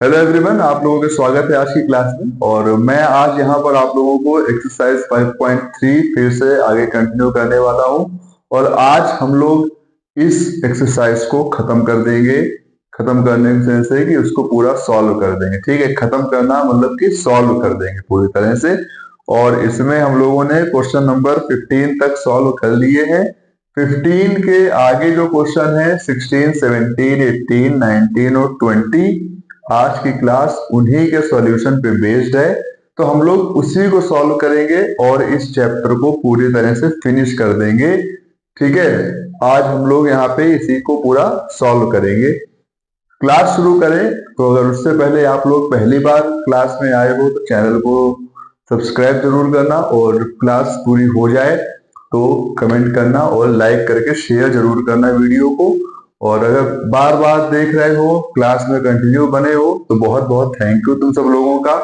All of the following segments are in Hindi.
हेलो एवरीवन, आप लोगों का स्वागत है आज की क्लास में। और मैं आज यहाँ पर आप लोगों को एक्सरसाइज 5.3 फिर से आगे कंटिन्यू करने वाला हूँ। और आज हम लोग इस एक्सरसाइज को खत्म कर देंगे। खत्म करने से कि उसको पूरा सॉल्व कर देंगे। ठीक है, खत्म करना मतलब कि सॉल्व कर देंगे पूरी तरह से। और इसमें हम लोगों ने क्वेश्चन नंबर 15 तक सॉल्व कर लिए हैं। 15 के आगे जो क्वेश्चन है 16, 17, 18, 19 और 20, आज की क्लास उन्हीं के सॉल्यूशन पे बेस्ड है। तो हम लोग उसी को सॉल्व करेंगे और इस चैप्टर को पूरी तरह से फिनिश कर देंगे। ठीक है, आज हम लोग यहाँ पे इसी को पूरा सॉल्व करेंगे। क्लास शुरू करें तो अगर उससे पहले आप लोग पहली बार क्लास में आए हो तो चैनल को सब्सक्राइब जरूर करना, और क्लास पूरी हो जाए तो कमेंट करना और लाइक करके शेयर जरूर करना वीडियो को। और अगर बार बार देख रहे हो, क्लास में कंटिन्यू बने हो, तो बहुत बहुत थैंक यू तुम सब लोगों का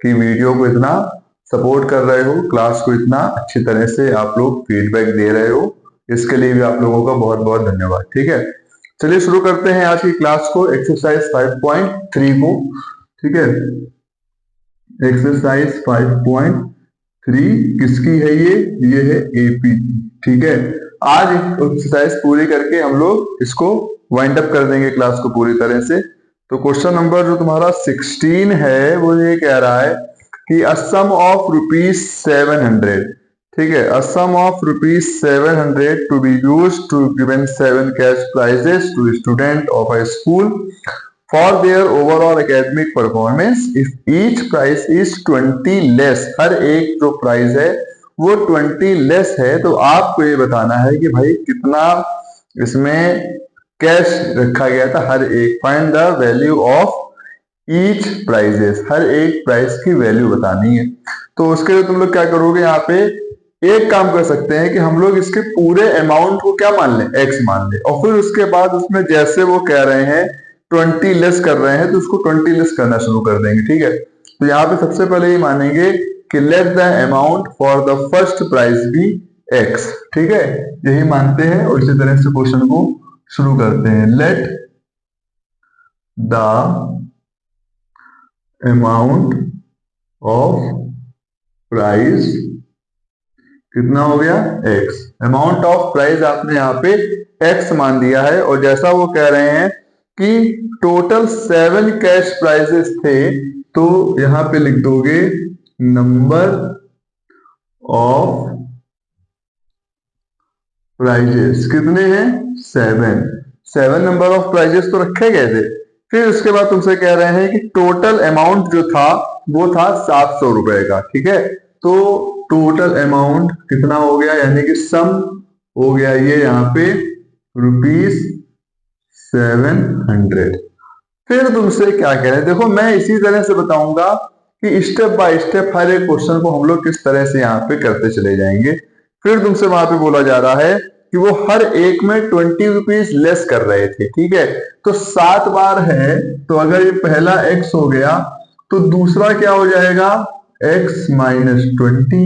कि वीडियो को इतना सपोर्ट कर रहे हो, क्लास को इतना अच्छी तरह से आप लोग फीडबैक दे रहे हो। इसके लिए भी आप लोगों का बहुत बहुत धन्यवाद। ठीक है, चलिए शुरू करते हैं आज की क्लास को, एक्सरसाइज 5.3 को। ठीक है, एक्सरसाइज 5.3 किसकी है? ये है एपी। ठीक है, आज एक्सरसाइज पूरी करके हम लोग इसको वाइंड अप कर देंगे क्लास को पूरी तरह से। तो क्वेश्चन नंबर जो तुम्हारा 16 है वो ये कह रहा है कि अ सम ऑफ ₹700। ठीक है, a sum of ₹700 to be used to given 7 cash prizes to student of a school for their overall academic performance if each price is 20 less। हर एक जो प्राइस है वो 20 लेस है, तो आपको ये बताना है कि भाई कितना इसमें कैश रखा गया था हर एक। Find the value of each prizes, हर एक प्राइस की वैल्यू बतानी है। तो उसके लिए तुम लोग क्या करोगे, यहाँ पे एक काम कर सकते हैं कि हम लोग इसके पूरे अमाउंट को क्या मान लें, एक्स मान लें, और फिर उसके बाद उसमें जैसे वो कह रहे हैं 20 लेस कर रहे हैं तो उसको 20 लेस करना शुरू कर देंगे। ठीक है, तो यहाँ पे सबसे पहले ये मानेंगे कि let the amount for the first price be x. ठीक है, यही मानते हैं और इसी तरह से क्वेश्चन को शुरू करते हैं। Late the amount of price कितना हो गया, एक्स। अमाउंट ऑफ प्राइस आपने यहाँ पे एक्स मान दिया है, और जैसा वो कह रहे हैं कि टोटल 7 कैश प्राइजेस थे, तो यहां पे लिख दोगे नंबर ऑफ प्राइजेस कितने हैं, 7 नंबर ऑफ प्राइजेस तो रखे गए थे। फिर उसके बाद तुमसे कह रहे हैं कि टोटल अमाउंट जो था वो था 700 रुपए का। ठीक है, तो टोटल अमाउंट कितना हो गया, यानी कि सम हो गया ये यहाँ पे ₹700। फिर तुमसे क्या कह रहे हैं, देखो मैं इसी तरह से बताऊंगा कि स्टेप बाय स्टेप हर एक क्वेश्चन को हम लोग किस तरह से यहाँ पे करते चले जाएंगे। फिर तुमसे वहां पे बोला जा रहा है कि वो हर एक में 20 रुपीज लेस कर रहे थे। ठीक है, तो 7 बार है, तो अगर ये पहला एक्स हो गया तो दूसरा क्या हो जाएगा, एक्स माइनस 20।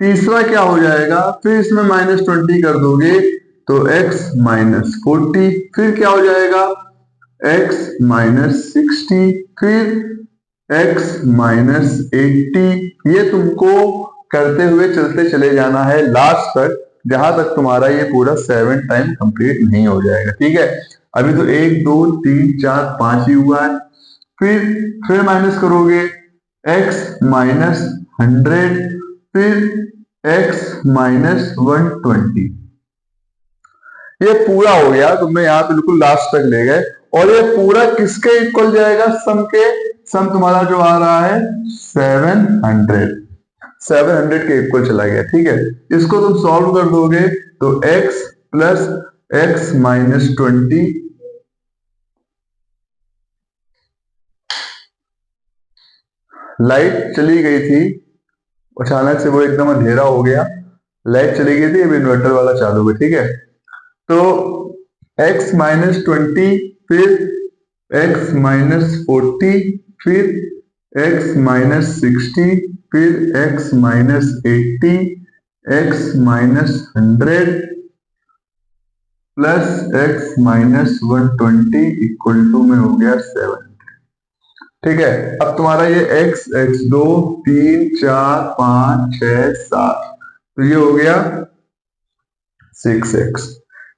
तीसरा क्या हो जाएगा, फिर इसमें -20 कर दोगे तो x माइनस 40। फिर क्या हो जाएगा, x माइनस 60, फिर x माइनस 80। ये तुमको करते हुए चलते चले जाना है लास्ट तक, जहां तक तुम्हारा ये पूरा 7 टाइम कंप्लीट नहीं हो जाएगा। ठीक है, अभी तो 1 2 3 4 5 ही हुआ है। फिर माइनस करोगे x माइनस 100, फिर x माइनस 120। ये पूरा हो गया, तुमने यहाँ बिल्कुल लास्ट तक ले गए। और ये पूरा किसके इक्वल जाएगा, सम के। सम तुम्हारा जो आ रहा है 700 के इक्वल चला गया। ठीक है, इसको तुम सॉल्व कर दोगे तो x plus x minus 20, light चली गई थी अचानक से, वो एकदम अंधेरा हो गया, लाइट चली गई थी, अब इन्वर्टर वाला चालू है। ठीक है, तो x माइनस 20, फिर x माइनस 40, फिर x माइनस 60, फिर x minus 80, x minus 100 plus x minus 120 equal to में हो गया 7। ठीक है। अब तुम्हारा ये x, x2, 3, 4, 5, 6, 7, तो ये हो गया 6x।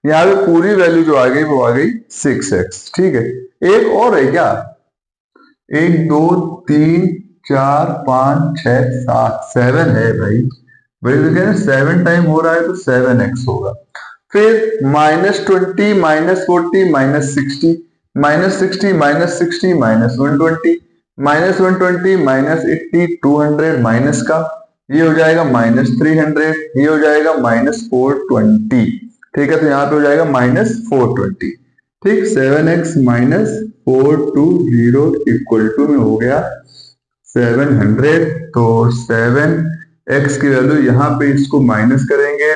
यहाँ पे पूरी वैल्यू जो आ गई वो आ गई 6x। ठीक है, एक और है क्या? 1, 2, 3, 4, 5, 6, 7, 7 है भाई। भाई तो क्या है, 7 टाइम हो रहा है तो 7x होगा। फिर -20, -40, -60, -60, -60, -120, -120, -80, 200 माइनस का, ये हो जाएगा -300, ये हो जाएगा -420। ठीक है, तो यहाँ पे हो जाएगा -420। ठीक, 7x -420 इक्वल टू में हो गया 700। तो 7x की वैल्यू यहाँ पे इसको माइनस करेंगे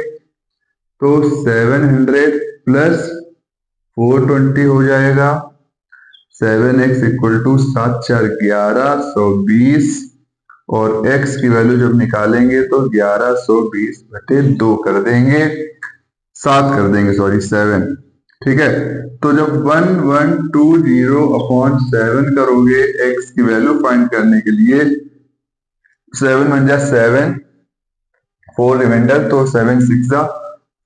तो 700 प्लस 420 हो जाएगा। 7x इक्वल टू 7 4 11, 120, और x की वैल्यू जब निकालेंगे तो 1120 बटे 2 कर देंगे, 7 कर देंगे, सॉरी 7। ठीक है, तो जब 1120 अपॉन 7 करोगे x की वैल्यू फाइंड करने के लिए, 7 1 जा 7, 4 रिमाइंडर, तो 7 6 जा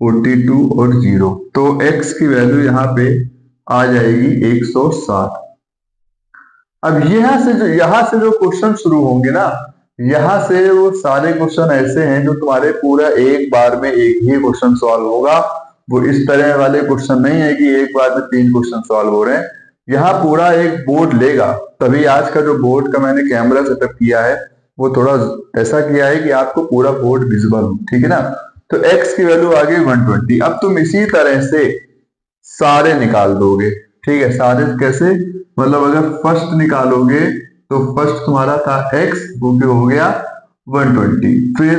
42 और 0, तो x की वैल्यू यहाँ पे आ जाएगी 160। अब यहाँ से जो क्वेश्चन शुरू होंगे ना, यहाँ से वो सारे क्वेश्चन ऐसे हैं जो तुम्हारे पूरा एक बार में एक ही क्वेश्चन सॉल्व होगा। वो इस तरह वाले क्वेश्चन नहीं है कि एक बार में 3 क्वेश्चन सॉल्व हो रहे हैं। यहाँ पूरा एक बोर्ड लेगा, तभी आज का जो बोर्ड का मैंने कैमरा सेटअप किया है वो थोड़ा ऐसा किया है कि आपको पूरा बोर्ड विजिबल हो। ठीक है ना, तो x की वैल्यू आ गई 120। अब तुम इसी तरह से सारे निकाल दोगे। ठीक है, सारे कैसे, मतलब अगर फर्स्ट निकालोगे तो फर्स्ट तुम्हारा था x, वो भी हो गया 120। फिर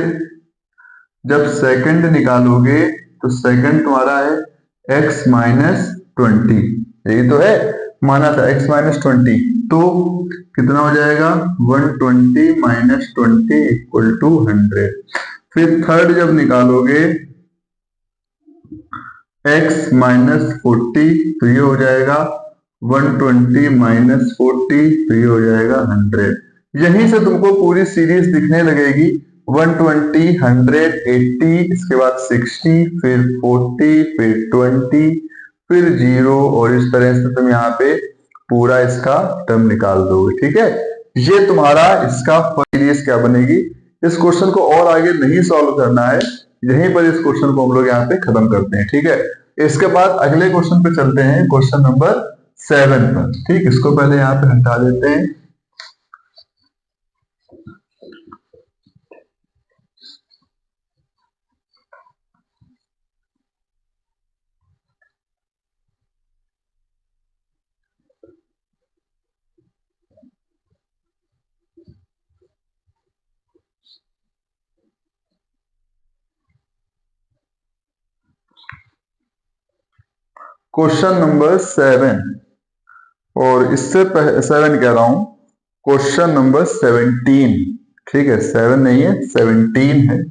जब सेकंड निकालोगे तो सेकंड तुम्हारा है x -20, यही तो है, माना था x -20, तो कितना हो जाएगा 120 -20 इक्वल टू 100। फिर थर्ड जब निकालोगे x -40, तो ये हो जाएगा 120 -40, तो ये हो जाएगा 100। यहीं से तुमको पूरी सीरीज दिखने लगेगी, 120, 100, 80, इसके बाद 60, फिर 40, फिर 20, फिर 0, और इस तरह से तुम यहाँ पे पूरा इसका टर्म निकाल दोगे। ठीक है, ये तुम्हारा इसका सीरीज क्या बनेगी। इस क्वेश्चन को और आगे नहीं सॉल्व करना है, यहीं पर इस क्वेश्चन को हम लोग यहाँ पे खत्म करते हैं। ठीक है, इसके बाद अगले क्वेश्चन पे चलते हैं, क्वेश्चन नंबर 7 पर। ठीक, इसको पहले यहाँ पे हटा देते हैं। क्वेश्चन नंबर 7, और इससे 7 कह रहा हूं, क्वेश्चन नंबर 17। ठीक है, 7 नहीं है, 17 है।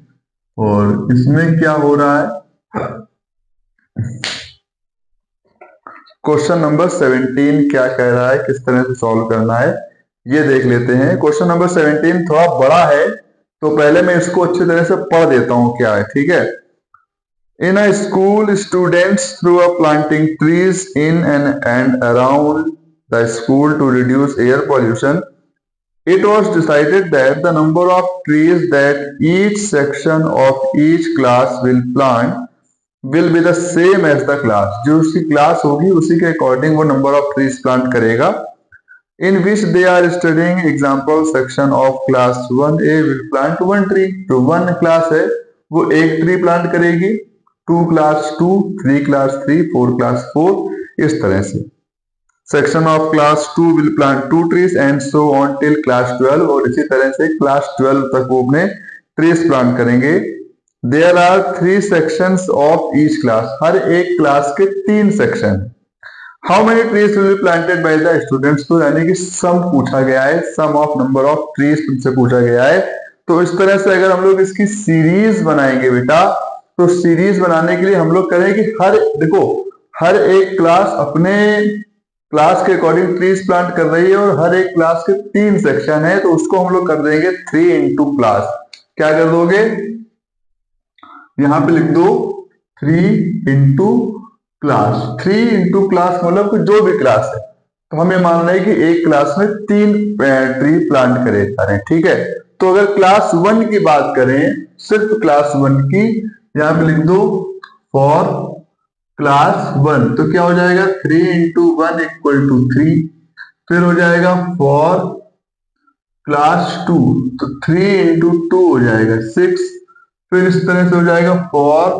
और इसमें क्या हो रहा है, क्वेश्चन नंबर 17 क्या कह रहा है, किस तरह से सॉल्व करना है, ये देख लेते हैं। क्वेश्चन नंबर 17 थोड़ा बड़ा है, तो पहले मैं इसको अच्छी तरह से पढ़ देता हूं क्या है। ठीक है, in a school, students threw up planting trees in and around the school to reduce air pollution. It was decided that the number of trees that each section of each class will plant will be the same as the class. जो उसकी क्लास होगी उसी के अकॉर्डिंग वो नंबर ऑफ ट्रीज प्लांट करेगा। In which they are studying example section of class 1A will plant 1 tree. जो 1 क्लास है वो 1 ट्री प्लांट करेगी, 2 क्लास 2, 3 क्लास 3, 4 क्लास 4, इस तरह से। Section of class 2 will plant 2 trees and so on till class 12, और इसी तरह से क्लास 12 तक वो अपने ट्रीज प्लांट करेंगे। There are 3 sections of each class, हर एक क्लास के 3 section. How many trees will be planted by the students, तो यानी कि सम पूछा गया है, sum of number of trees तुमसे पूछा गया है। तो इस तरह से अगर हम लोग इसकी सीरीज बनाएंगे बेटा, तो सीरीज बनाने के लिए हम लोग करें कि हर एक क्लास अपने क्लास के अकॉर्डिंग ट्रीज प्लांट कर रही है और हर एक क्लास के 3 सेक्शन है, तो उसको हम लोग कर देंगे 3 इंटू क्लास। क्या कर दोगे, यहां पे लिख दो 3 इंटू क्लास। 3 इंटू क्लास मतलब कि जो भी क्लास है, तो हमें मान रहे हैं कि एक क्लास में 3 ट्री प्लांट करे जा रहे हैं, ठीक है। तो अगर क्लास 1 की बात करें, सिर्फ क्लास 1 की, यहां पे लिख दो फॉर क्लास 1, तो क्या हो जाएगा 3 इंटू 1 इक्वल टू 3। फिर हो जाएगा फॉर क्लास 2, तो 3 इंटू 2 हो जाएगा 6। फिर इस तरह से हो जाएगा फॉर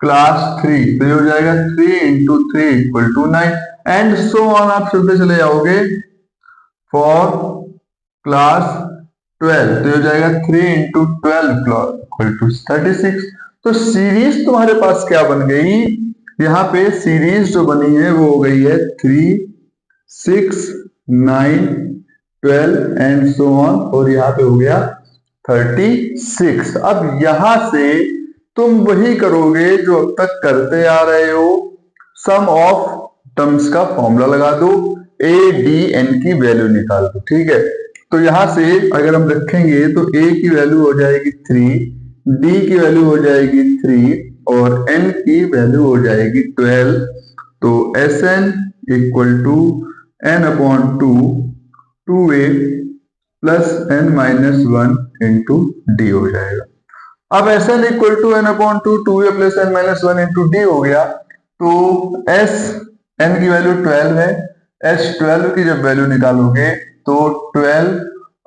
क्लास 3, तो ये हो जाएगा 3 into 3 equal to 9 and so on. आप चलते चले जाओगे फॉर क्लास 12, तो ये हो जाएगा 3 इंटू 12 इक्वल टू 36। तो सीरीज तुम्हारे पास क्या बन गई, यहाँ पे सीरीज जो बनी है वो हो गई है 3, 6, 9, 12 एंड सो ऑन, और यहाँ पे हो गया 36। अब यहां से तुम वही करोगे जो अब तक करते आ रहे हो, सम ऑफ टर्म्स का फॉर्मूला लगा दो, ए डी एन की वैल्यू निकाल दो, ठीक है। तो यहां से अगर हम रखेंगे तो ए की वैल्यू हो जाएगी 3, डी की वैल्यू हो जाएगी 3 और एन की वैल्यू हो जाएगी 12। तो s n equal to n upon 2a plus n minus 1 into d हो जाएगा। अब s n equal to n upon 2a plus n minus 1 into d हो गया। तो एस एन की वैल्यू 12 है, एस 12 की जब वैल्यू निकालोगे तो 12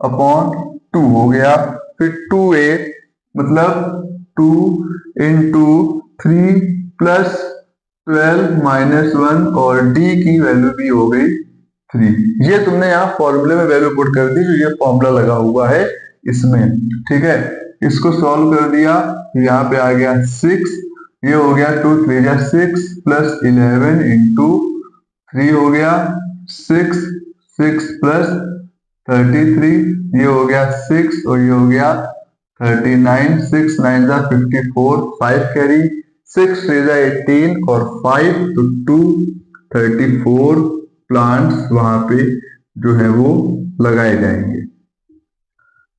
अपॉन 2 हो गया। फिर 2a मतलब 2 इंटू 3 प्लस 12 माइनस 1 और डी की वैल्यू भी हो गई 3। ये तुमने यहाँ फॉर्मूले में वैल्यू पुट कर दी, जो ये फॉर्मूला लगा हुआ है इसमें, ठीक है। इसको सॉल्व कर दिया, यहाँ पे आ गया 6, ये हो गया 2 3 जा 6 प्लस 11 इंटू 3 हो गया 6, 6 प्लस 33, ये हो गया 6 और ये हो गया 39, 6 9 जा 54, 5 कैरी, 6 3 जा 18 और 5 तो 2 34 प्लांट्स वहां पे जो है वो लगाए जाएंगे।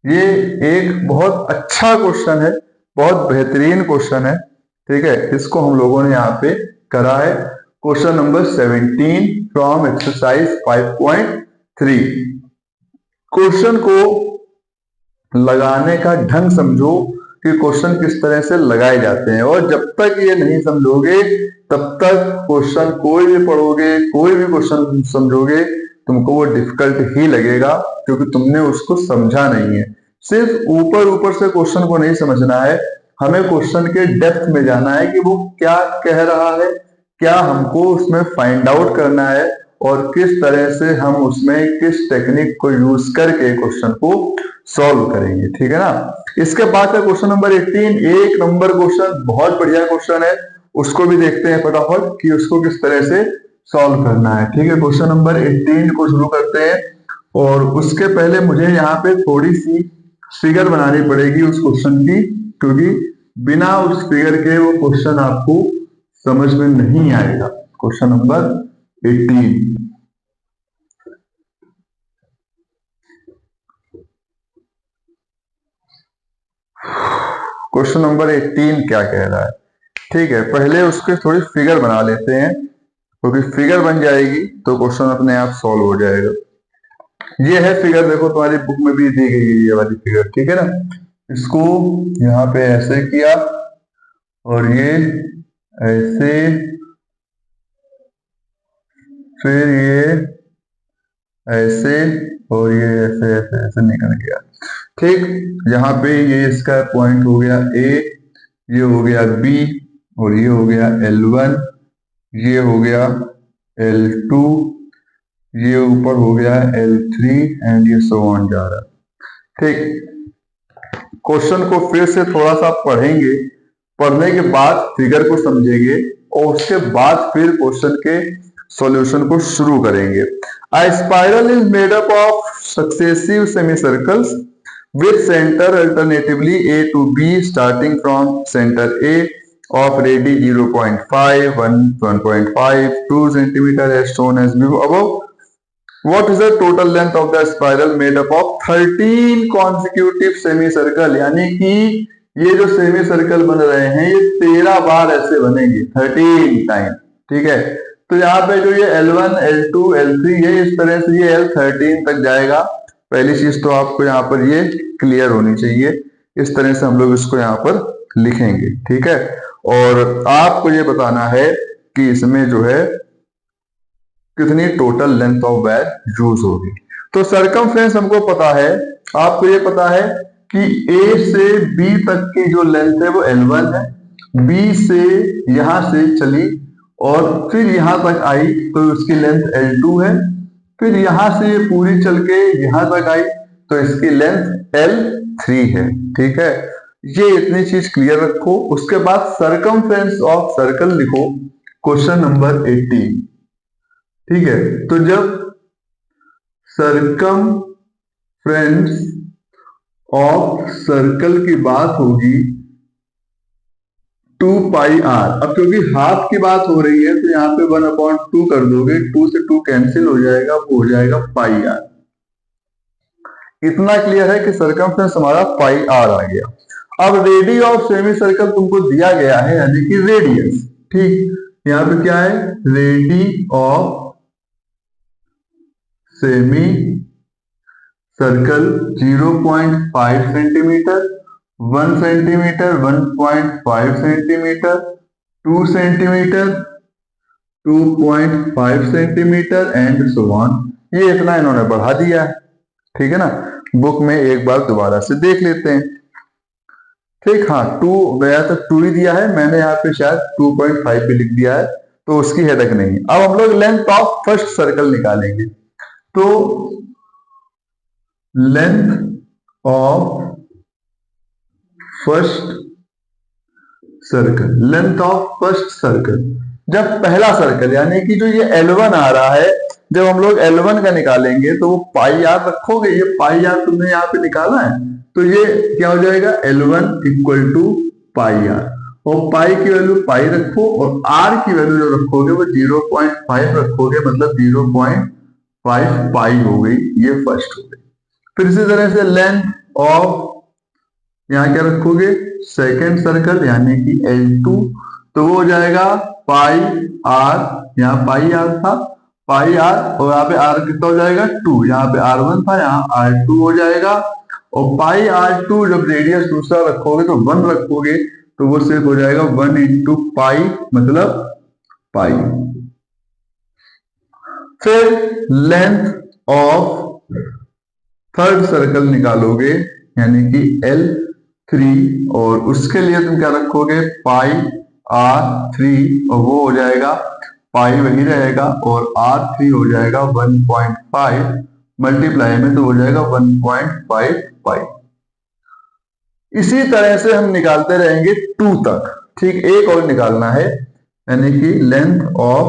ये एक बहुत अच्छा क्वेश्चन है, बहुत बेहतरीन क्वेश्चन है, ठीक है। इसको हम लोगों ने यहाँ पे करा है, question number 17 from exercise 5.3। Question को लगाने का ढंग समझो कि क्वेश्चन किस तरह से लगाए जाते हैं, और जब तक ये नहीं समझोगे तब तक क्वेश्चन कोई भी पढ़ोगे, कोई भी क्वेश्चन समझोगे, तुमको वो डिफिकल्ट ही लगेगा, क्योंकि तुमने उसको समझा नहीं है। सिर्फ ऊपर ऊपर से क्वेश्चन को नहीं समझना है, हमें क्वेश्चन के डेप्थ में जाना है कि वो क्या कह रहा है, क्या हमको उसमें फाइंड आउट करना है और किस तरह से हम उसमें किस टेक्निक को यूज करके क्वेश्चन को सॉल्व करेंगे, ठीक है ना। इसके बाद का क्वेश्चन नंबर 18, एक नंबर क्वेश्चन, बहुत बढ़िया क्वेश्चन है, उसको भी देखते हैं फटाफट कि उसको किस तरह से सॉल्व करना है, ठीक है। क्वेश्चन नंबर 18 को शुरू करते हैं, और उसके पहले मुझे यहाँ पे थोड़ी सी फिगर बनानी पड़ेगी उस क्वेश्चन की, क्योंकि बिना उस फिगर के वो क्वेश्चन आपको समझ में नहीं आएगा। क्वेश्चन नंबर 18, क्वेश्चन नंबर 18 क्या कह रहा है, ठीक है। पहले उसके थोड़ी फिगर बना लेते हैं, क्योंकि फिगर बन जाएगी तो क्वेश्चन अपने आप सॉल्व हो जाएगा। ये है फिगर, देखो तुम्हारी बुक में भी दी गई है ये वाली फिगर, ठीक है ना। इसको यहाँ पे ऐसे किया और ये ऐसे, फिर ये ऐसे और ये ऐसे ऐसे ऐसे निकल गया, ठीक। यहाँ पे ये इसका पॉइंट हो गया ए, ये हो गया बी और ये हो गया L1, ये हो गया L2, ये ऊपर हो गया L3 एंड ये सो ऑन जा रहा है, ठीक। क्वेश्चन को फिर से थोड़ा सा पढ़ेंगे, पढ़ने के बाद फिगर को समझेंगे और उसके बाद फिर क्वेश्चन के सॉल्यूशन को शुरू करेंगे। A spiral is made up of successive semicircles with center alternatively A to B starting from center A of radii 0.5, 1.5, 2 centimeter as shown as above. What is the total length of the spiral made up of 13 consecutive semicircle? यानी कि ये जो सेमी सर्कल बन रहे हैं ये 13 बार ऐसे बनेंगे, 13 टाइम। ठीक है, तो यहाँ पे जो ये L1, L2, L3 है, इस तरह से ये L13 तक जाएगा। पहली चीज तो आपको यहाँ पर ये क्लियर होनी चाहिए, इस तरह से हम लोग इसको यहाँ पर लिखेंगे। ठीक है, और आपको ये बताना है कि इसमें जो है कितनी total length of wire use होगी। तो सरकमफ्रेंस हमको पता है, आपको ये पता है कि A से B तक की जो लेंथ है वो L1 है, B से यहां से चली और फिर यहां तक आई तो उसकी लेंथ L2 है, फिर यहां से पूरी चल के यहां तक आई तो इसकी लेंथ L3 है। ठीक है, ये इतनी चीज क्लियर रखो। उसके बाद सरकमफ्रेंस ऑफ सर्कल लिखो, क्वेश्चन नंबर 18। ठीक है, तो जब सरकमफ्रेंस ऑफ सर्कल की बात होगी 2 पाई आर, अब क्योंकि हाफ की बात हो रही है तो यहाँ पे 1/2 कर दोगे, 2 से 2 कैंसिल हो जाएगा, वो हो जाएगा पाई आर। इतना क्लियर है कि सरकमफ्रेंस हमारा पाई आर आ गया। अब रेडी ऑफ सेमी सर्कल तुमको दिया गया है, यानी कि रेडियस। ठीक, यहाँ पे क्या है, ready of semi circle 0.5 centimetre, 1 centimetre, 1.5 centimetre, 2 centimetre, 2.5 centimetre and so on. ये इतना इन्होंने बढ़ा दिया है। ठीक है ना, बुक में एक बार दोबारा से देख लेते हैं। ठीक, हाँ 2 गया तो 2 ही दिया है, मैंने यहाँ पे शायद 2.5 पे लिख दिया है तो उसकी हेडक नहीं है। अब हम लोग लेंथ ऑफ फर्स्ट सर्कल निकालेंगे, तो length of first circle, length of first circle, जब पहला सर्कल यानी कि जो ये L1 आ रहा है, जब हम लोग L1 का निकालेंगे तो वो पाई आर रखोगे, ये पाई आर तुमने यहाँ पे निकाला है तो ये क्या हो जाएगा, L1 equal to pi are, और पाई की वैल्यू पाई रखो और आर की वैल्यू जो रखोगे वो 0.5 रखोगे, मतलब 0.5 पाई हो गई, ये फर्स्ट हो गई। फिर इसी तरह से लेंथ ऑफ यहाँ क्या रखोगे, सेकेंड सर्कल यानी कि L2, तो वो हो जाएगा पाई आर, यहाँ पाई आर था, पाई आर, और यहाँ पे आर कितना हो जाएगा 2, यहाँ पे R1 था, यहाँ R2 हो जाएगा, और पाई R2 जब रेडियस दूसरा रखोगे तो 1 रखोगे तो वो सिर्फ हो जाएगा 1 इंटू पाई, मतलब पाई। फिर लेंथ ऑफ थर्ड सर्कल निकालोगे यानी कि L3, और उसके लिए तुम क्या रखोगे, पाई R3, और वो हो जाएगा पाई वही रहेगा और R3 हो जाएगा 1.5 मल्टीप्लाई में तो हो जाएगा 1.5 पाई। इसी तरह से हम निकालते रहेंगे 2 तक। ठीक, एक और निकालना है, यानी कि लेंथ ऑफ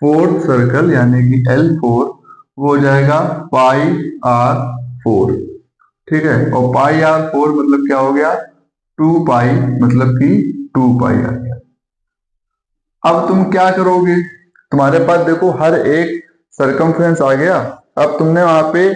फोर्थ सर्कल यानी कि L4, वो हो जाएगा पाई R4। ठीक है, और पाई R4 मतलब क्या हो गया, 2 पाई, मतलब कि 2 पाई आ गया। अब तुम क्या करोगे, तुम्हारे पास देखो हर एक सरकमफ्रेंस आ गया, अब तुमने वहां पे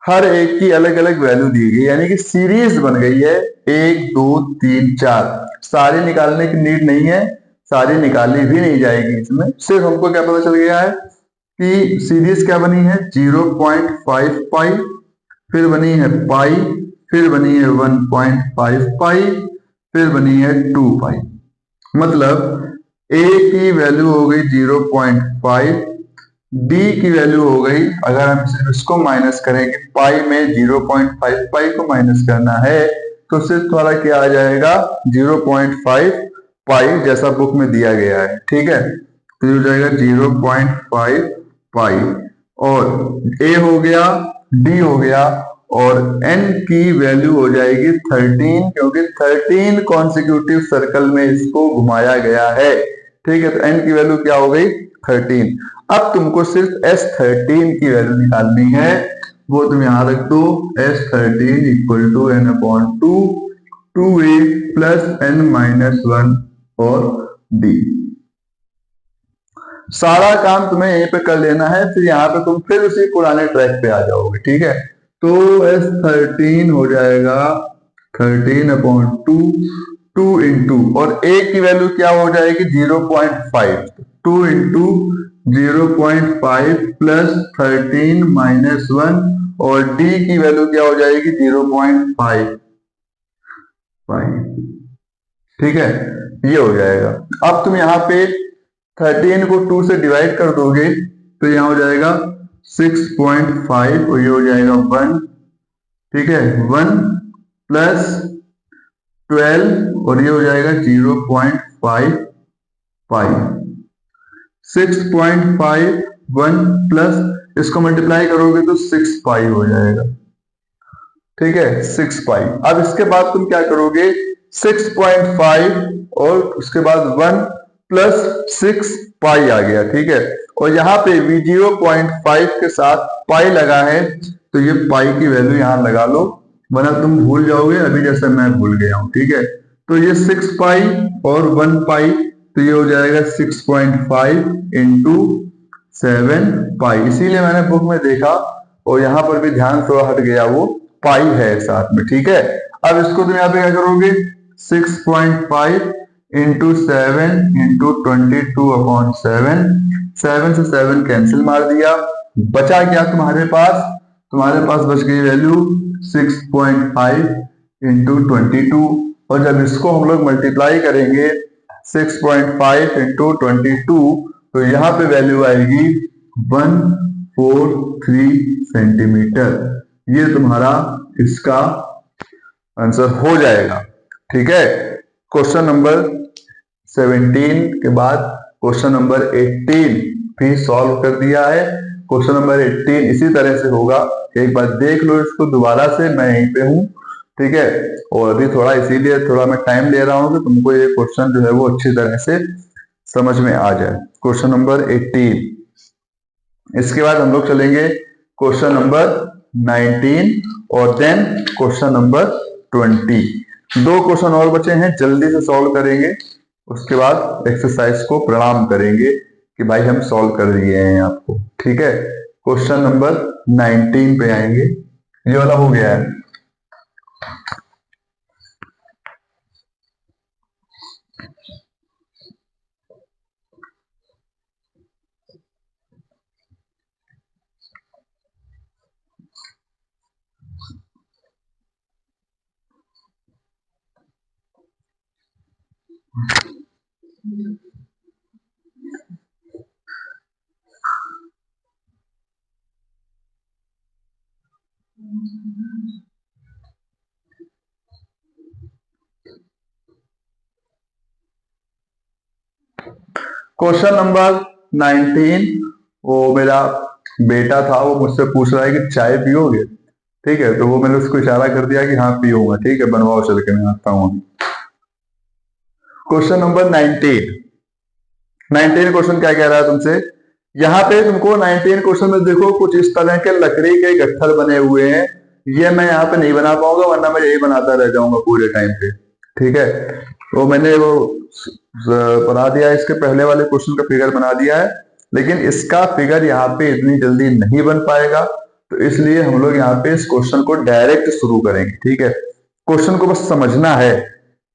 हर एक की अलग अलग वैल्यू दी गई, यानी कि सीरीज बन गई है 1 2 3 4। सारी निकालने की नीड नहीं है, सारी निकाली भी नहीं जाएगी इसमें, सिर्फ हमको क्या पता चल गया है कि सीरीज क्या बनी है, 0.5 पाई, फिर बनी है पाई, फिर बनी है 1.5 पाई, फिर बनी है 2 पाई। मतलब A की वैल्यू हो गई 0.5, D की वैल्यू हो गई, अगर हम सिर्फ इसको माइनस करें कि पाई में 0.5 पाई को माइनस करना है तो सिर्फ तुम्हारा क्या आ जाएगा, 0.5 पाई जैसा बुक में दिया गया है। ठीक है, तो ये हो जाएगा 0.5 पाई, और A हो गया, D हो गया, और N की वैल्यू हो जाएगी 13, क्योंकि 13 कॉन्सिक्यूटिव सर्कल में इसको घुमाया गया है। ठीक है, तो N की वैल्यू क्या हो गई, 13। अब तुमको सिर्फ S13 की वैल्यू निकालनी है, वो तुम यहां रख दो, S13 equal to N/2 2a plus n-1 और d। सारा काम तुम्हें यहीं पे कर लेना है, फिर यहाँ पे तुम फिर उसी पुराने ट्रैक पे आ जाओगे। ठीक है, तो S13 हो जाएगा 13/2, 2 इंटू, और a की वैल्यू क्या हो जाएगी 0.5, 2 इंटू 0.5 प्लस 13-1, और d की वैल्यू क्या हो जाएगी 0.5। ठीक है, ये हो जाएगा। अब तुम यहाँ पे 13 को 2 से डिवाइड कर दोगे तो यहाँ हो जाएगा 6.5, और ये हो जाएगा 1। ठीक है, 1 प्लस 12, और ये हो जाएगा 0.55। 6.5, 1 प्लस, इसको मल्टीप्लाई करोगे तो 6 पाई हो जाएगा। ठीक है, 6 पाई। अब इसके बाद तुम क्या करोगे, 6.5 और उसके बाद 1 प्लस 6 पाई आ गया। ठीक है, और यहाँ पे भी 0.5 के साथ पाई लगा है, तो ये पाई की वैल्यू यहाँ लगा लो, वरना तुम भूल जाओगे, अभी जैसे मैं भूल गया हूं। ठीक है, तो ये 6 पाई और 1 पाई, तो ये हो जाएगा 6.5 इंटू 7 पाई। इसीलिए मैंने बुक में देखा और यहाँ पर भी ध्यान थोड़ा हट गया, वो पाई है साथ में। ठीक है, अब इसको तुम यहाँ पे क्या करोगे, 6.5 इंटू 7 इंटू 22/7, 7 से 7 कैंसिल मार दिया, बचा क्या तुम्हारे पास, तुम्हारे पास बच गई वैल्यू 6.5 इंटू 22, और जब इसको हम लोग मल्टीप्लाई करेंगे 6.5 इंटू 22, तो यहाँ पे वैल्यू आएगी 143 सेंटीमीटर। ये तुम्हारा इसका आंसर हो जाएगा। ठीक है, क्वेश्चन नंबर 17 के बाद क्वेश्चन नंबर 18 भी सॉल्व कर दिया है। क्वेश्चन नंबर 18 इसी तरह से होगा, एक बार देख लो इसको दोबारा से, मैं यहीं पे हूँ। ठीक है, और अभी थोड़ा इसीलिए थोड़ा मैं टाइम ले रहा हूँ कि तुमको ये क्वेश्चन जो है वो अच्छी तरह से समझ में आ जाए। क्वेश्चन नंबर 18, इसके बाद हम लोग चलेंगे क्वेश्चन नंबर 19 और देन क्वेश्चन नंबर 20। 2 क्वेश्चन और बचे हैं, जल्दी से सॉल्व करेंगे, उसके बाद एक्सरसाइज को प्रणाम करेंगे कि भाई हम सॉल्व कर दिए हैं आपको। ठीक है, क्वेश्चन नंबर 19 पे आएंगे, ये वाला हो गया है। क्वेश्चन नंबर 19, वो मेरा बेटा था, वो मुझसे पूछ रहा है कि चाय पियोगे। ठीक है, तो वो मैंने उसको इशारा कर दिया कि हाँ पियूंगा। ठीक है, बनवाओ चल के, मैं आता हूँ। क्वेश्चन नंबर 19 क्वेश्चन क्या कह रहा है तुमसे, यहाँ पे तुमको 19 क्वेश्चन में देखो कुछ इस तरह के लकड़ी के गट्ठर बने हुए हैं। ये मैं यहाँ पे नहीं बना पाऊंगा, वरना मैं यही बनाता रह जाऊंगा पूरे टाइम पे। ठीक है, तो मैंने वो बना दिया, इसके पहले वाले क्वेश्चन का फिगर बना दिया है, लेकिन इसका फिगर यहाँ पे इतनी जल्दी नहीं बन पाएगा, तो इसलिए हम लोग यहाँ पे इस क्वेश्चन को डायरेक्ट शुरू करेंगे। ठीक है, क्वेश्चन को बस समझना है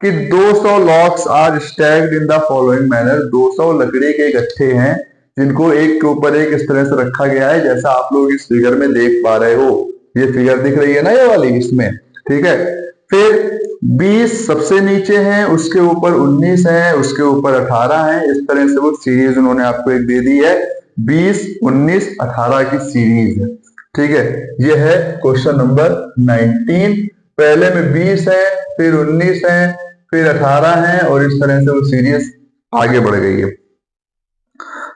कि 200 logs are stacked in the following manner. 200 लकड़ी के गट्ठे हैं जिनको एक के ऊपर एक इस तरह से रखा गया है, जैसा आप लोग इस फिगर में देख पा रहे हो। ये फिगर दिख रही है ना, ये वाली, इसमें। ठीक है, फिर 20 सबसे नीचे हैं, उसके ऊपर 19 है, उसके ऊपर 18 है। इस तरह से वो सीरीज उन्होंने आपको एक दे दी है, 20, 19, 18 की सीरीज है। ठीक है, ये है क्वेश्चन नंबर 19। पहले में 20 है, फिर 19 है, फिर 18 है, और इस तरह से वो सीरीज आगे बढ़ गई है।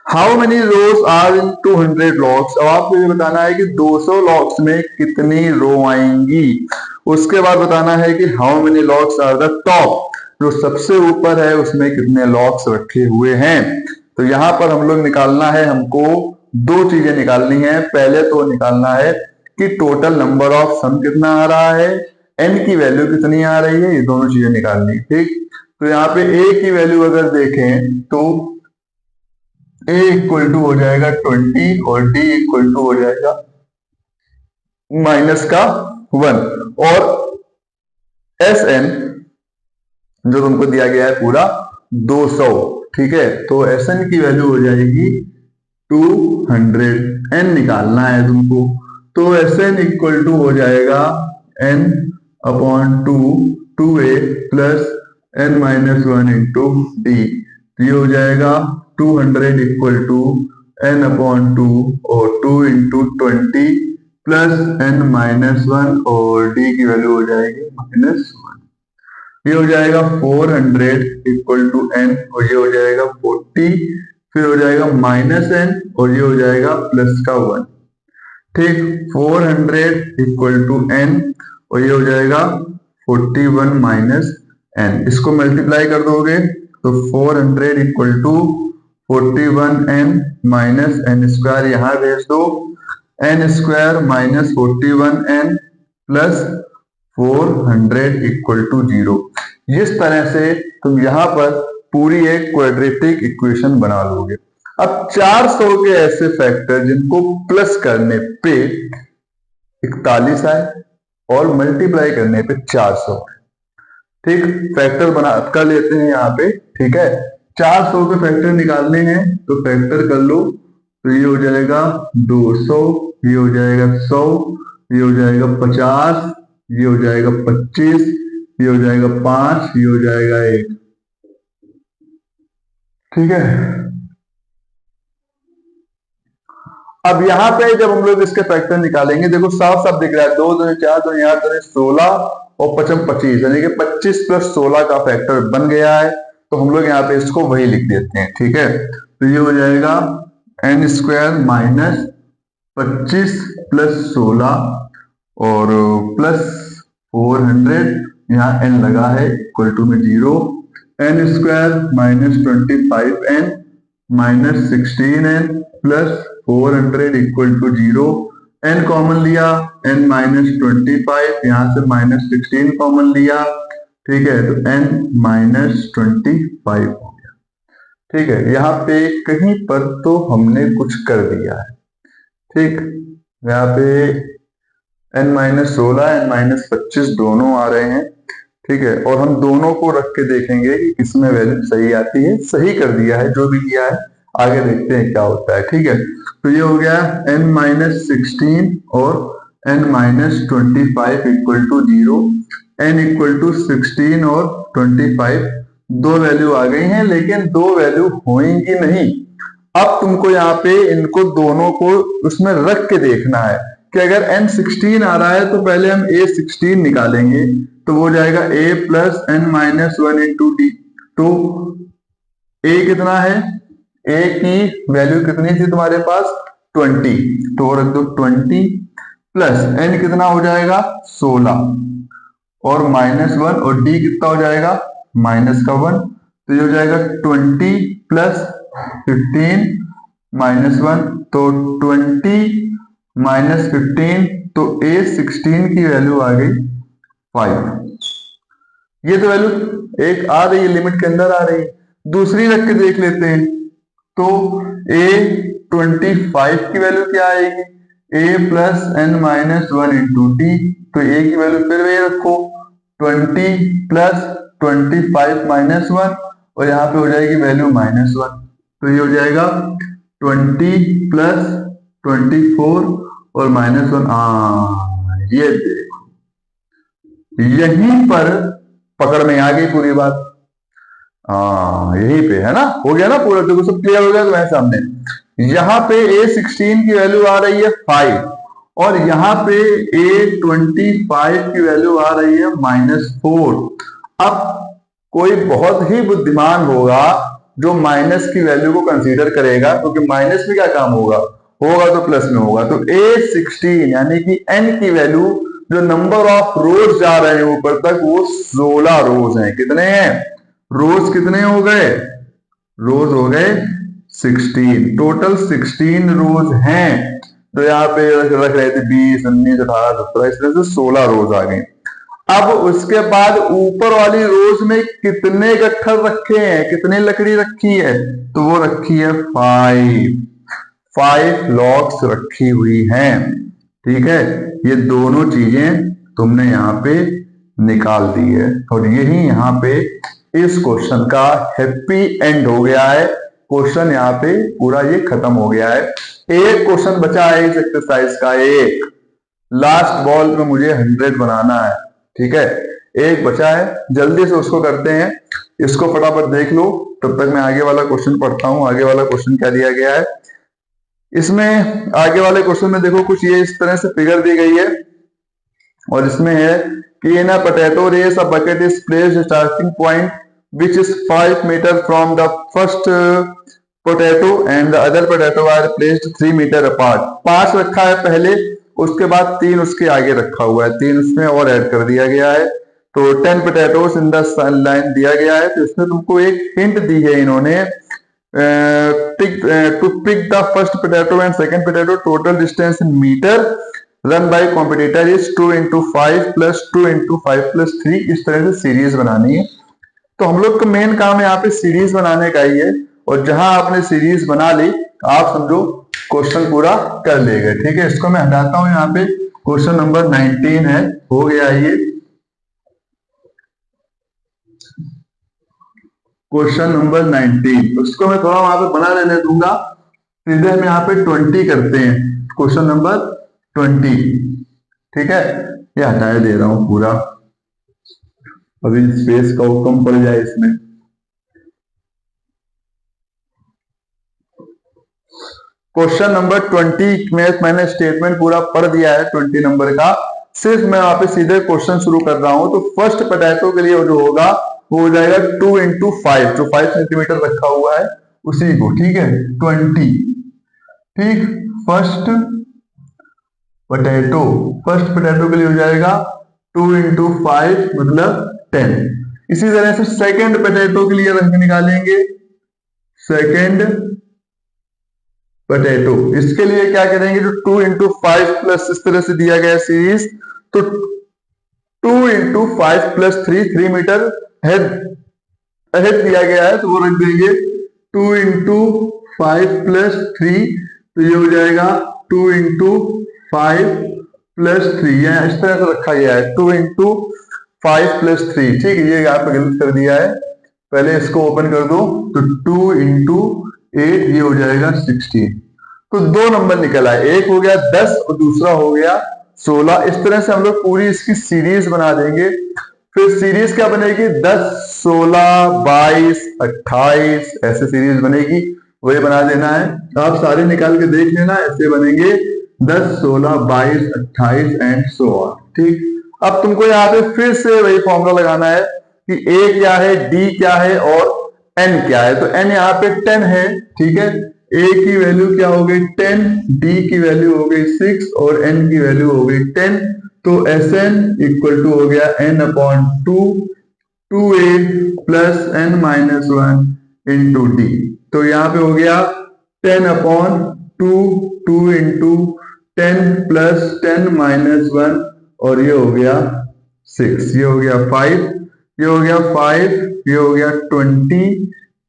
How many rows are in 200 logs. अब आपको ये बताना है कि 200 लॉक्स में कितनी रो आएंगी। उसके बाद बताना है कि how many logs are the top, जो सबसे ऊपर है उसमें कितने लॉक्स रखे हुए हैं। तो यहाँ पर हम लोग निकालना है, हमको 2 चीजें निकालनी है। पहले तो निकालना है कि टोटल नंबर ऑफ सम कितना आ रहा है, n की वैल्यू कितनी आ रही है, ये दोनों चीजें निकालनी है। ठीक, तो यहाँ पे a की वैल्यू अगर देखें तो a इक्वल टू हो जाएगा 20 और d इक्वल टू हो जाएगा -1 और Sn जो तुमको दिया गया है पूरा 200। ठीक है, तो Sn की वैल्यू हो जाएगी 200, n निकालना है तुमको, तो Sn इक्वल टू हो जाएगा n upon 2a plus n minus 1 into D. ये हो जाएगा 200 इक्वल टू n अपॉन 2 और 2 इंटू 20 प्लस n माइनस 1 और d की वैल्यू हो जाएगी -1। ये हो जाएगा 400 इक्वल टू n और ये हो जाएगा 40, फिर हो जाएगा -n और ये हो जाएगा +1। ठीक, 400 इक्वल टू n और ये हो जाएगा 41 माइनस n। इसको मल्टीप्लाई कर दोगे तो 400 equal to 41n minus n square यहाँ भेज दो, n square minus 41n plus 400 equal to 0। इस तरह से तुम यहाँ पर पूरी एक क्वाड्रेटिक इक्वेशन बना लोगे। अब 400 के ऐसे फैक्टर जिनको प्लस करने पे 41 आए और मल्टीप्लाई करने पे 400 आए। ठीक, फैक्टर बना कर लेते हैं यहाँ पे। ठीक है, 400 के फैक्टर निकालने हैं तो फैक्टर कर लो, तो ये हो जाएगा 200, ये हो जाएगा 100, ये हो जाएगा 50, ये हो जाएगा 25, ये हो जाएगा 5, ये हो जाएगा 1। ठीक है, अब यहाँ पे जब हम लोग इसके फैक्टर निकालेंगे, देखो साफ साफ दिख रहा है 2 2 4 2 8 2 16 और 55 25, यानी कि 25 प्लस 16 का फैक्टर बन गया है। तो हम लोग यहाँ पे इसको वही लिख देते हैं। ठीक है, तो ये हो जाएगा n स्क्वायर माइनस 25 प्लस 16 और प्लस 400, यहाँ n लगा है इक्वल टू में 0, n square minus 25n minus 16n plus 400 equal to 0। n common लिया, n माइनस 25, यहाँ से माइनस 16 कॉमन लिया। ठीक है, तो n माइनस 25 हो गया। ठीक है, यहाँ पे कहीं पर तो हमने कुछ कर दिया है। ठीक, यहाँ पे n माइनस 16 n माइनस 25 दोनों आ रहे हैं। ठीक है, और हम दोनों को रख के देखेंगे कि किसमें वैल्यू सही आती है। सही कर दिया है जो भी किया है, आगे देखते हैं क्या होता है। ठीक है, तो ये हो गया n माइनस 16 और n minus 25 equal to 0। n equal to 16 और 25 दो वैल्यू आ गई हैं, लेकिन दो वैल्यू होंगी नहीं। अब तुमको यहाँ पे इनको दोनों को उसमें रख के देखना है कि अगर n 16 आ रहा है तो पहले हम a 16 निकालेंगे, तो वो जाएगा a plus n minus 1 into D. तो a कितना है, a की वैल्यू कितनी थी तुम्हारे पास 20, तो रख दो 20 प्लस n कितना हो जाएगा 16 और -1 और d कितना हो जाएगा -1, तो ये हो जाएगा 20 प्लस 15 -1, तो 20 माइनस 15, तो a 16 की वैल्यू आ गई 5। ये तो वैल्यू एक आ रही है, लिमिट के अंदर आ रही है। दूसरी रख के देख लेते हैं, तो a 25 की वैल्यू क्या आएगी, a plus n minus 1 into D. तो a की वैल्यू फिर वही रखो 20 प्लस 25 माइनस 1 और यहाँ पे हो जाएगी वैल्यू -1, तो ये हो जाएगा 20 प्लस 24 और -1। ये देखो यहीं पर पकड़ में आ गई पूरी बात। यहीं पे है ना, हो गया ना पूरा, देखो सब क्लियर हो गया। तो सामने यहाँ पे a16 की वैल्यू आ रही है 5 और यहाँ पे a25 की वैल्यू आ रही है -4। अब कोई बहुत ही बुद्धिमान होगा जो माइनस की वैल्यू को कंसीडर करेगा, क्योंकि माइनस में क्या काम होगा तो प्लस में होगा। तो a16 यानी कि n की वैल्यू जो नंबर ऑफ रोज जा रहे हैं ऊपर तक वो 16 रोज हैं। कितने हैं रोज, कितने हो गए रोज हो गए 16, टोटल 16 रोज हैं। तो यहाँ पे रख रहे थे 20 19 18 17, इस तरह से 16 रोज आ गए। अब उसके बाद ऊपर वाली रोज में कितने गट्ठर रखे हैं, कितनी लकड़ी रखी है, तो वो रखी है 5 लॉग्स रखी हुई हैं। ठीक है, ये दोनों चीजें तुमने यहाँ पे निकाल दी है और यही यहाँ पे इस क्वेश्चन का हैप्पी एंड हो गया है। क्वेश्चन यहाँ पे पूरा ये खत्म हो गया है। एक क्वेश्चन बचा है इस एक्सरसाइज का, एक लास्ट बॉल में मुझे 100 बनाना है। ठीक है, एक बचा है, जल्दी से उसको करते हैं। इसको फटाफट देख लो, तब तक मैं आगे वाला क्वेश्चन पढ़ता हूं। आगे वाला क्वेश्चन क्या दिया गया है इसमें, आगे वाले क्वेश्चन में देखो कुछ ये इस तरह से फिगर दी गई है और इसमें है कि in a potato race a bucket is placed starting point which is 5 metre from the first potato and the other potato are placed 3 metre apart. 5 रखा है पहले, उसके बाद 3 उसके आगे रखा हुआ है, 3 उसमें और ऐड कर दिया गया है, तो 10 पोटैटोस इन द लाइन दिया गया है। तो इसमें तुमको एक हिंट दी है इन्होंने, to pick the first potato and second potato, total distance in meter run by competitor is 2 into 5 plus 2 into 5 plus 3। इस तरह से सीरीज बनानी है। तो हम लोग का मेन काम यहाँ पे सीरीज बनाने का ही है और जहां आपने सीरीज बना ली आप समझो क्वेश्चन पूरा कर लेंगे। ठीक है, इसको मैं हटाता हूं, यहाँ पे क्वेश्चन नंबर 19 है, हो गया ये क्वेश्चन नंबर 19। उसको मैं थोड़ा वहां पे बना लेने दूंगा, सीधे हम यहाँ पे 20 करते हैं, क्वेश्चन नंबर 20। ठीक है, ये हटाए दे रहा हूं पूरा, अभी स्पेस का कम पड़ जाए इसमें। क्वेश्चन नंबर 20 में मैंने स्टेटमेंट पूरा पढ़ दिया है 20 नंबर का, सिर्फ मैं यहाँ पे सीधे क्वेश्चन शुरू कर रहा हूं। तो फर्स्ट पोटैटो के लिए जो होगा वो हो जाएगा 2 into 5, जो 5 सेंटीमीटर रखा हुआ है उसी को। ठीक है, 20। ठीक, फर्स्ट पोटैटो के लिए हो जाएगा 2 into 5 मतलब 10। इसी तरह से सेकंड पोटैटो के लिए रंग निकालेंगे, सेकंड पोटैटो, इसके लिए क्या करेंगे, जो 2 into 5 प्लस इस तरह से दिया गया सीरीज, तो 2 into 5 plus 3 मीटर हेड दिया गया है, तो वो रख देंगे 2 into 5 plus 3, तो ये हो जाएगा 2 into 5 plus 3, यहाँ इस तरह से रखा गया है 2 into 5 plus 3। ठीक है, ये यहाँ पे गलत कर दिया है, पहले इसको ओपन कर दो, तो 2 into 8 ये हो जाएगा 16। तो 2 नंबर निकल आए, एक हो गया 10 और दूसरा हो गया 16। इस तरह से हम लोग पूरी इसकी सीरीज बना देंगे। फिर सीरीज क्या बनेगी, 10, 16, 22, 28 ऐसे सीरीज बनेगी, वही बना देना है। आप सारे निकाल के देख लेना, ऐसे बनेंगे 10, 16, 22, 28 एंड सो ऑन। ठीक, अब तुमको यहाँ पे फिर से वही फॉर्मूला लगाना है कि ए क्या है, डी क्या है और एन क्या है। तो एन यहाँ पे 10 है। ठीक है, ए की वैल्यू क्या हो गई 10, डी की वैल्यू हो गई 6 और एन की वैल्यू हो गई 10। तो एस एन इक्वल टू हो गया n upon 2a plus n minus 1 into D. तो यहाँ पे हो गया 10 अपॉन 2 इंटू 10 प्लस 10 माइनस 1 और ये हो गया 6, ये हो गया 5, ये हो गया 5, ये हो गया 20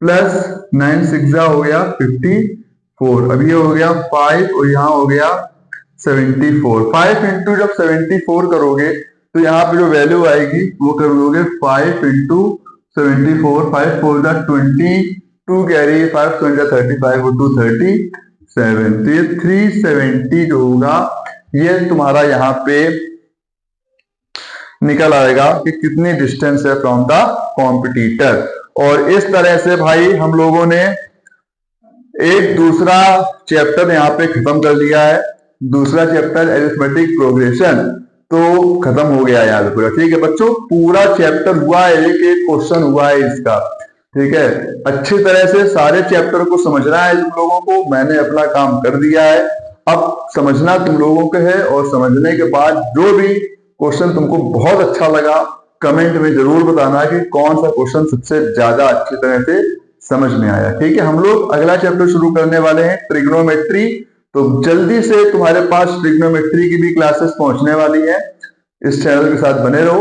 प्लस 9 6 हो गया 54। अब ये हो गया 5 और यहाँ हो गया 74। 5 इंटू जब 74 करोगे तो यहाँ पे जो वैल्यू आएगी वो करोगे 5 इंटू 74, 5 4 20, 2 कैरी 5 35 और 2 37। तो ये 370 जो होगा ये तुम्हारा यहाँ पे निकल आएगा कि कितनी डिस्टेंस है फ्रॉम द कॉम्पिटिटर। और इस तरह से भाई हम लोगों ने एक दूसरा चैप्टर यहाँ पे खत्म कर लिया है। दूसरा चैप्टर अरिथमेटिक प्रोग्रेशन तो खत्म हो गया यार पूरा। ठीक है बच्चों, पूरा चैप्टर हुआ है, एक एक क्वेश्चन हुआ है इसका। ठीक है, अच्छी तरह से सारे चैप्टर को समझना है तुम लोगों को। मैंने अपना काम कर दिया है, अब समझना तुम लोगों को है। और समझने के बाद जो भी क्वेश्चन तुमको बहुत अच्छा लगा कमेंट में जरूर बताना कि कौन सा क्वेश्चन सबसे ज्यादा अच्छी तरह से समझ में आया। ठीक है, हम लोग अगला चैप्टर शुरू करने वाले हैं ट्रिग्नोमेट्री। तो जल्दी से तुम्हारे पास ट्रिग्नोमेट्री की भी क्लासेस पहुंचने वाली है। इस चैनल के साथ बने रहो।